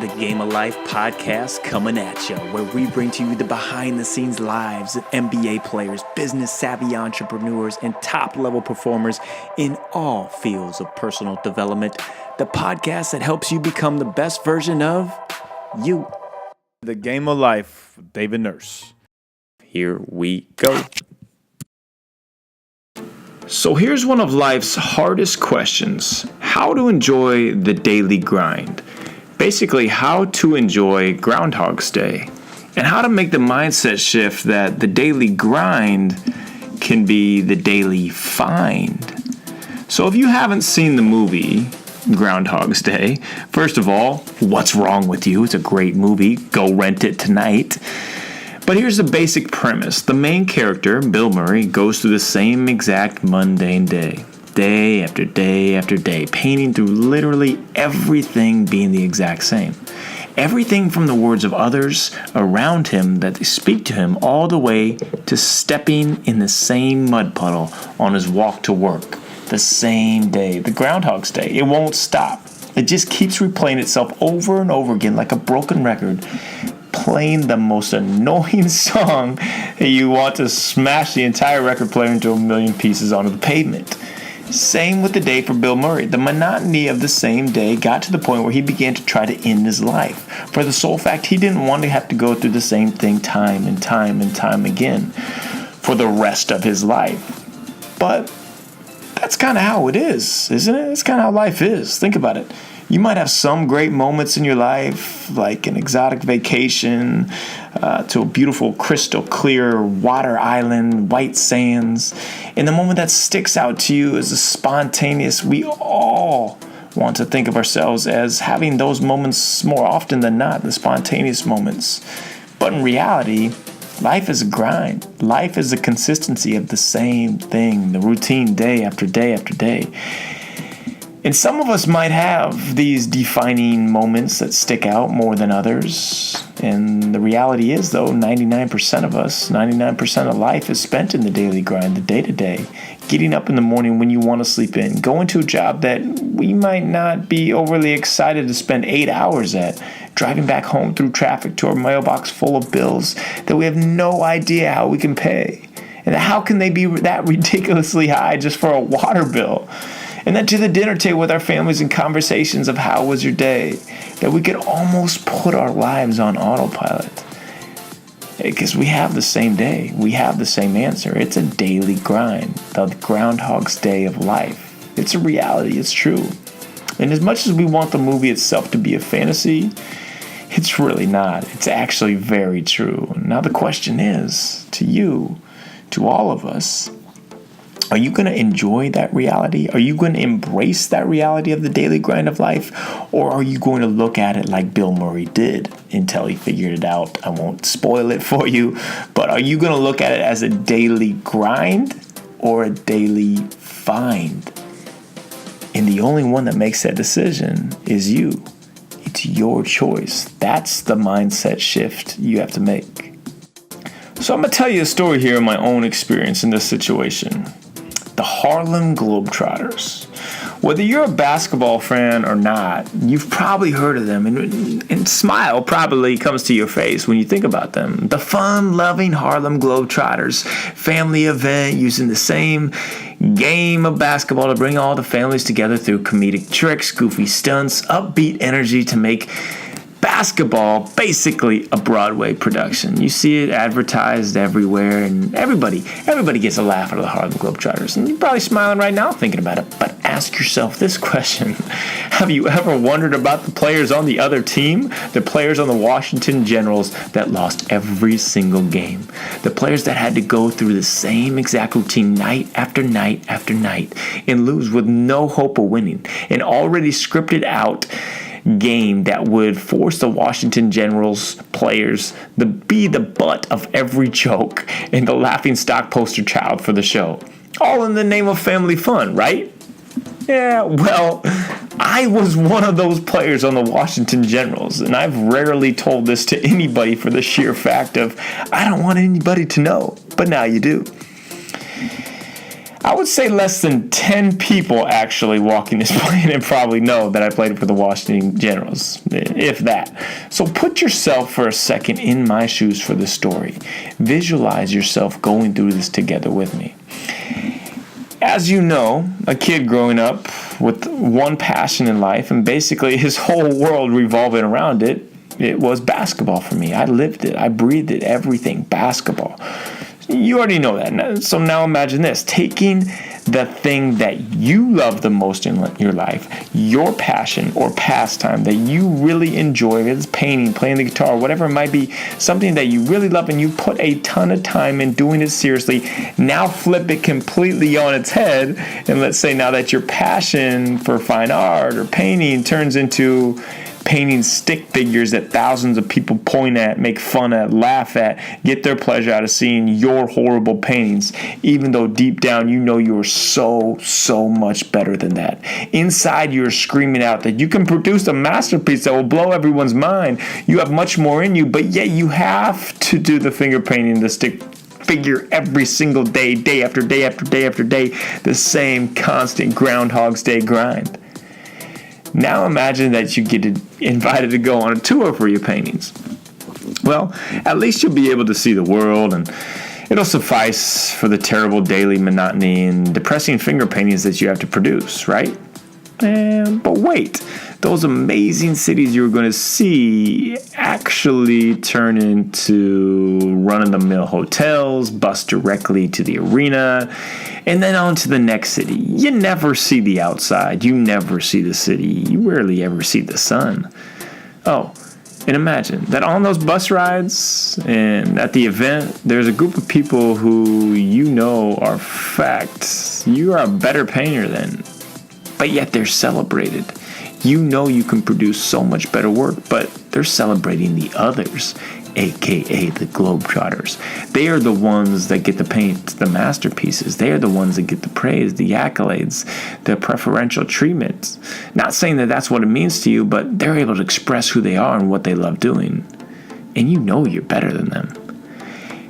The Game of Life podcast coming at you, where we bring to you the behind-the-scenes lives of NBA players, business-savvy entrepreneurs, and top-level performers in all fields of personal development. The podcast that helps you become the best version of you. The Game of Life, David Nurse. Here we go. So here's one of life's hardest questions: how to enjoy the daily grind. Basically, how to enjoy Groundhog's Day, and how to make the mindset shift that the daily grind can be the daily find. So if you haven't seen the movie Groundhog's Day, first of all, what's wrong with you? It's a great movie. Go rent it tonight. But here's the basic premise. The main character, Bill Murray, goes through the same exact mundane day after day after day, painting through literally everything being the exact same. Everything from the words of others around him that they speak to him, all the way to stepping in the same mud puddle on his walk to work. The same day, the Groundhog's Day. It won't stop. It just keeps replaying itself over and over again like a broken record, playing the most annoying song that you want to smash the entire record player into a million pieces onto the pavement. Same with the day for Bill Murray. The monotony of the same day got to the point where he began to try to end his life, for the sole fact he didn't want to have to go through the same thing time and time and time again for the rest of his life. But that's kind of how it is, isn't it? It's kind of how life is. Think about it. You might have some great moments in your life, like an exotic vacation to a beautiful, crystal clear water island, white sands. And the moment that sticks out to you is a spontaneous. We all want to think of ourselves as having those moments more often than not, the spontaneous moments. But in reality, life is a grind. Life is the consistency of the same thing, the routine day after day after day. And some of us might have these defining moments that stick out more than others. And the reality is, though, 99% of us, 99% of life is spent in the daily grind, the day-to-day. Getting up in the morning when you want to sleep in. Going to a job that we might not be overly excited to spend 8 hours at. Driving back home through traffic to our mailbox full of bills that we have no idea how we can pay. And how can they be that ridiculously high just for a water bill? And then to the dinner table with our families and conversations of how was your day, that we could almost put our lives on autopilot. Because we have the same day. We have the same answer. It's a daily grind. The Groundhog's Day of life. It's a reality. It's true. And as much as we want the movie itself to be a fantasy, it's really not. It's actually very true. Now the question is, to you, to all of us, are you going to enjoy that reality? Are you going to embrace that reality of the daily grind of life? Or are you going to look at it like Bill Murray did until he figured it out? I won't spoil it for you. But are you going to look at it as a daily grind or a daily find? And the only one that makes that decision is you. It's your choice. That's the mindset shift you have to make. So I'm going to tell you a story here of my own experience in this situation. The Harlem Globetrotters. Whether you're a basketball fan or not, you've probably heard of them, and smile probably comes to your face when you think about them. The fun-loving Harlem Globetrotters, family event using the same game of basketball to bring all the families together through comedic tricks, goofy stunts, upbeat energy to make basketball basically a Broadway production. You see it advertised everywhere, and everybody gets a laugh out of the Harlem Globetrotters. And you're probably smiling right now thinking about it. But ask yourself this question. Have you ever wondered about the players on the other team? The players on the Washington Generals that lost every single game. The players that had to go through the same exact routine night after night after night and lose with no hope of winning. An already scripted out game that would force the Washington Generals players to be the butt of every joke and the laughing stock poster child for the show. All in the name of family fun, right? Yeah, well, I was one of those players on the Washington Generals, and I've rarely told this to anybody for the sheer fact of I don't want anybody to know, but now you do. I would say less than 10 people actually walking this plane and probably know that I played for the Washington Generals, if that. So put yourself for a second in my shoes for the story. Visualize yourself going through this together with me. As you know, a kid growing up with one passion in life and basically his whole world revolving around it, it was basketball for me. I lived it. I breathed it. Everything. Basketball. You already know that. So now imagine this. Taking the thing that you love the most in your life, your passion or pastime that you really enjoy, whether it's painting, playing the guitar, whatever it might be, something that you really love and you put a ton of time in doing it seriously. Now flip it completely on its head. And let's say now that your passion for fine art or painting turns into painting stick figures that thousands of people point at, make fun at, laugh at, get their pleasure out of seeing your horrible paintings, even though deep down you know you're so much better than that. Inside you're screaming out that you can produce a masterpiece that will blow everyone's mind. You have much more in you, but yet you have to do the finger painting, the stick figure every single day, day after day after day after day, the same constant Groundhog's Day grind. Now imagine that you get invited to go on a tour for your paintings. Well, at least you'll be able to see the world, and it'll suffice for the terrible daily monotony and depressing finger paintings that you have to produce, right? But wait, those amazing cities you're going to see actually turn into run-of-the-mill hotels, bus directly to the arena, and then on to the next city. You never see the outside. You never see the city. You rarely ever see the sun. Oh, and imagine that on those bus rides and at the event, there's a group of people who you know are fact you are a better painter than, but yet they're celebrated. You know you can produce so much better work, but they're celebrating the others, aka the Globetrotters. They are the ones that get to paint the masterpieces. They are the ones that get the praise, the accolades, the preferential treatment. Not saying that that's what it means to you, but they're able to express who they are and what they love doing. And you know you're better than them.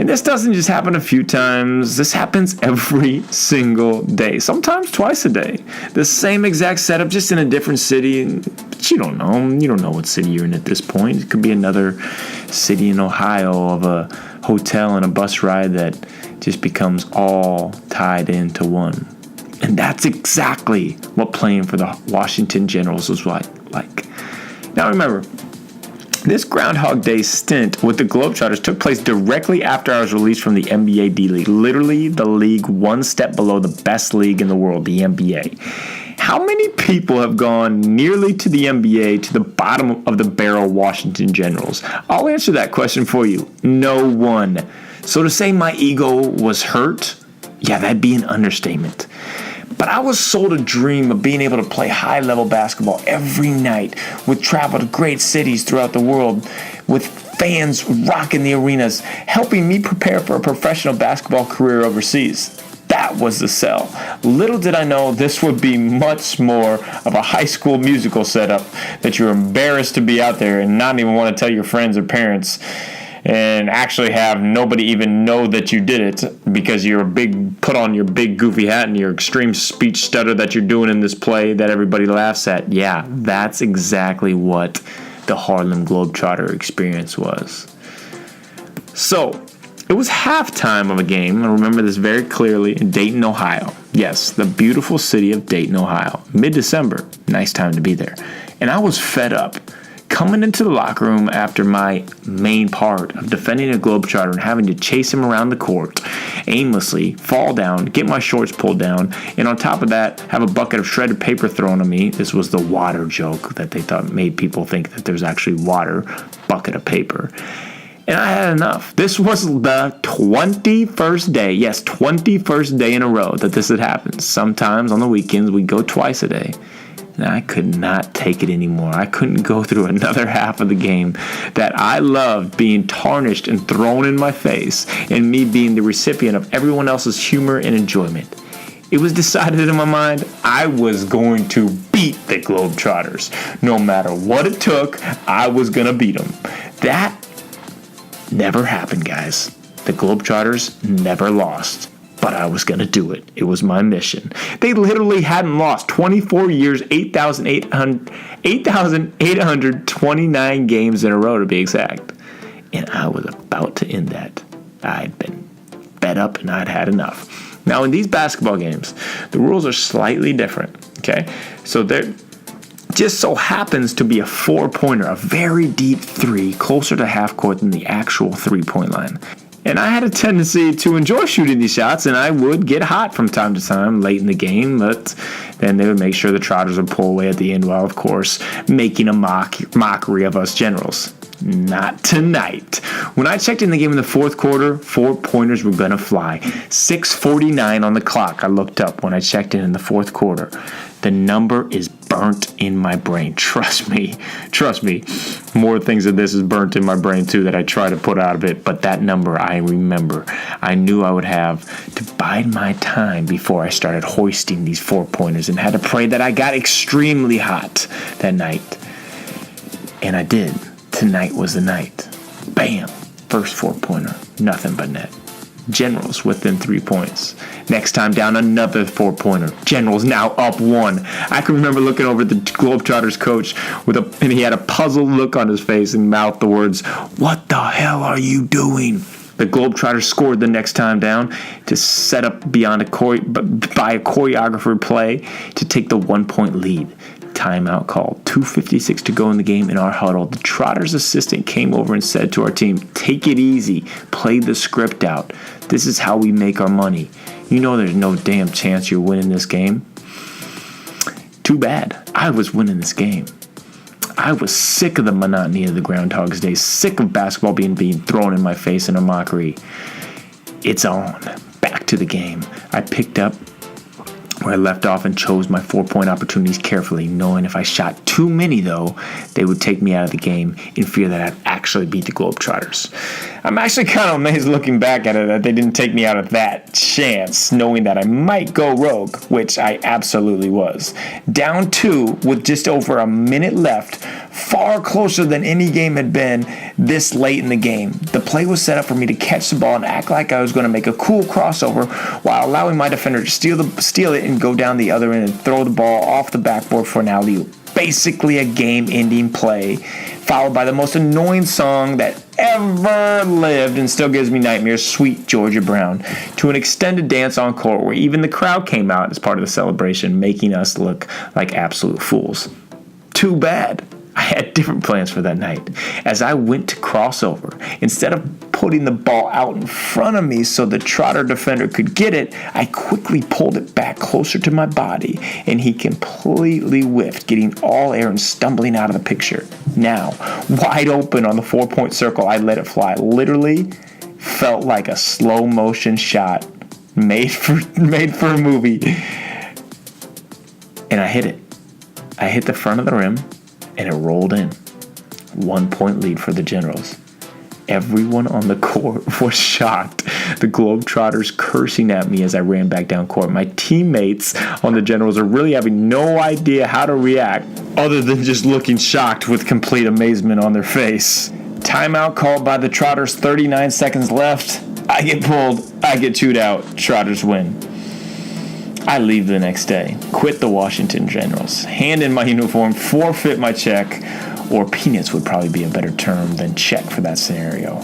And this doesn't just happen a few times. This happens every single day, sometimes twice a day. The same exact setup, just in a different city. But you don't know. You don't know what city you're in at this point. It could be another city in Ohio of a hotel and a bus ride that just becomes all tied into one. And that's exactly what playing for the Washington Generals was like. Now remember, this Groundhog Day stint with the Globetrotters took place directly after I was released from the NBA D-League. Literally the league one step below the best league in the world, the NBA. How many people have gone nearly to the NBA to the bottom of the barrel Washington Generals? I'll answer that question for you. No one. So to say my ego was hurt, yeah, that'd be an understatement. But I was sold a dream of being able to play high-level basketball every night, with travel to great cities throughout the world, with fans rocking the arenas, helping me prepare for a professional basketball career overseas. That was the sell. Little did I know this would be much more of a high school musical setup that you're embarrassed to be out there and not even want to tell your friends or parents, and actually have nobody even know that you did it because you're put on your big goofy hat and your extreme speech stutter that you're doing in this play that everybody laughs at. Yeah, that's exactly what the Harlem Globetrotter experience was. So, it was halftime of a game. I remember this very clearly in Dayton, Ohio. Yes, the beautiful city of Dayton, Ohio. Mid-December. Nice time to be there. And I was fed up. Coming into the locker room after my main part of defending a Globetrotter and having to chase him around the court, aimlessly, fall down, get my shorts pulled down, and on top of that, have a bucket of shredded paper thrown at me. This was the water joke that they thought made people think that there's actually water, bucket of paper. And I had enough. This was the 21st day, yes, 21st day in a row that this had happened. Sometimes on the weekends, we'd go twice a day. And I could not take it anymore. I couldn't go through another half of the game that I loved being tarnished and thrown in my face, and me being the recipient of everyone else's humor and enjoyment. It was decided in my mind I was going to beat the Globetrotters. No matter what it took, I was going to beat them. That never happened, guys. The Globetrotters never lost. but I was going to do it. It was my mission. They literally hadn't lost 24 years, 8,829 games in a row to be exact. And I was about to end that. I'd been fed up and I'd had enough. Now, in these basketball games, the rules are slightly different, okay? So there just so happens to be a 4-pointer, a very deep three, closer to half court than the actual 3-point line. And I had a tendency to enjoy shooting these shots, and I would get hot from time to time late in the game, but then they would make sure the Trotters would pull away at the end while, of course, making a mockery of us Generals. Not tonight. When I checked in the game in the fourth quarter, 4-pointers were going to fly. 6:49 on the clock, I looked up when I checked in the fourth quarter. The number is burnt in my brain. Trust me. More things than this is burnt in my brain too that I try to put out of it. But that number I remember. I knew I would have to bide my time before I started hoisting these 4-pointers and had to pray that I got extremely hot that night. And I did. Tonight was the night. Bam! First 4-pointer. Nothing but net. Generals within 3 points. Next time down, another 4-pointer. Generals now up 1. I can remember looking over at the Globetrotters coach and he had a puzzled look on his face and mouthed the words, "What the hell are you doing?" The Globetrotters scored the next time down to set up by a choreographer play to take the 1-point lead. Timeout called. 2:56 to go in the game in our huddle. The Trotters assistant came over and said to our team, "Take it easy. Play the script out. This is how we make our money. You know there's no damn chance you're winning this game." Too bad. I was winning this game. I was sick of the monotony of the Groundhog's Day, sick of basketball being thrown in my face in a mockery. It's on. Back to the game. I picked up where I left off and chose my 4-point opportunities carefully, knowing if I shot too many, though, they would take me out of the game in fear that I'd actually beat the Globetrotters. I'm actually kind of amazed looking back at it that they didn't take me out of that chance, knowing that I might go rogue, which I absolutely was. Down 2 with just over a minute left, far closer than any game had been this late in the game. The play was set up for me to catch the ball and act like I was going to make a cool crossover while allowing my defender to steal it and go down the other end and throw the ball off the backboard for an alley-oop. Basically a game-ending play, followed by the most annoying song that ever lived and still gives me nightmares, Sweet Georgia Brown, to an extended dance on court where even the crowd came out as part of the celebration, making us look like absolute fools. Too bad. I had different plans for that night. As I went to crossover, instead of putting the ball out in front of me so the Trotter defender could get it, I quickly pulled it back closer to my body, and he completely whiffed, getting all air and stumbling out of the picture. Now, wide open on the 4-point circle, I let it fly. Literally felt like a slow motion shot made for a movie. And I hit it. I hit the front of the rim, and it rolled in. 1-point lead for the Generals. Everyone on the court was shocked. The Globetrotters cursing at me as I ran back down court. My teammates on the Generals are really having no idea how to react other than just looking shocked with complete amazement on their face. Timeout called by the Trotters, 39 seconds left. I get pulled. I get chewed out. Trotters win. I leave the next day, quit the Washington Generals, hand in my uniform, forfeit my check, or peanuts would probably be a better term than check for that scenario.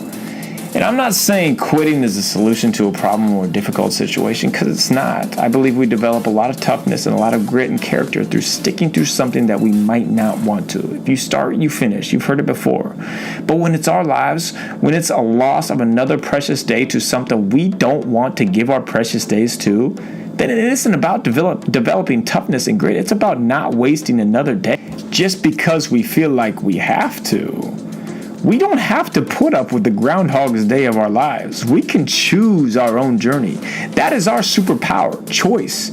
And I'm not saying quitting is a solution to a problem or a difficult situation, because it's not. I believe we develop a lot of toughness and a lot of grit and character through sticking through something that we might not want to. If you start, you finish. You've heard it before. But when it's our lives, when it's a loss of another precious day to something we don't want to give our precious days to, then it isn't about developing toughness and grit. It's about not wasting another day just because we feel like we have to. We don't have to put up with the Groundhog's Day of our lives. We can choose our own journey. That is our superpower, choice.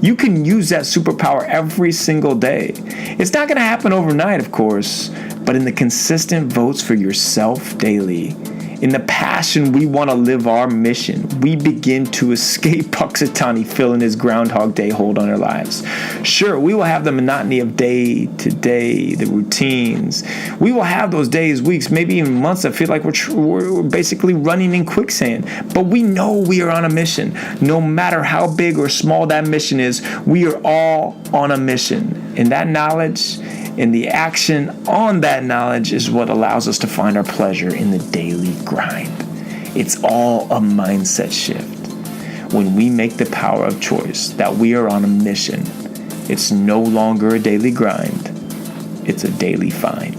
You can use that superpower every single day. It's not going to happen overnight, of course, but in the consistent votes for yourself daily In the passion we want to live our mission, we begin to escape Punxsutawney Phil and his Groundhog Day hold on our lives. Sure, we will have the monotony of day to day, the routines. We will have those days, weeks, maybe even months that feel like we're basically running in quicksand. But we know we are on a mission. No matter how big or small that mission is, we are all on a mission. And that knowledge and the action on that knowledge is what allows us to find our pleasure in the daily grind. It's all a mindset shift. When we make the power of choice that we are on a mission, it's no longer a daily grind, it's a daily find.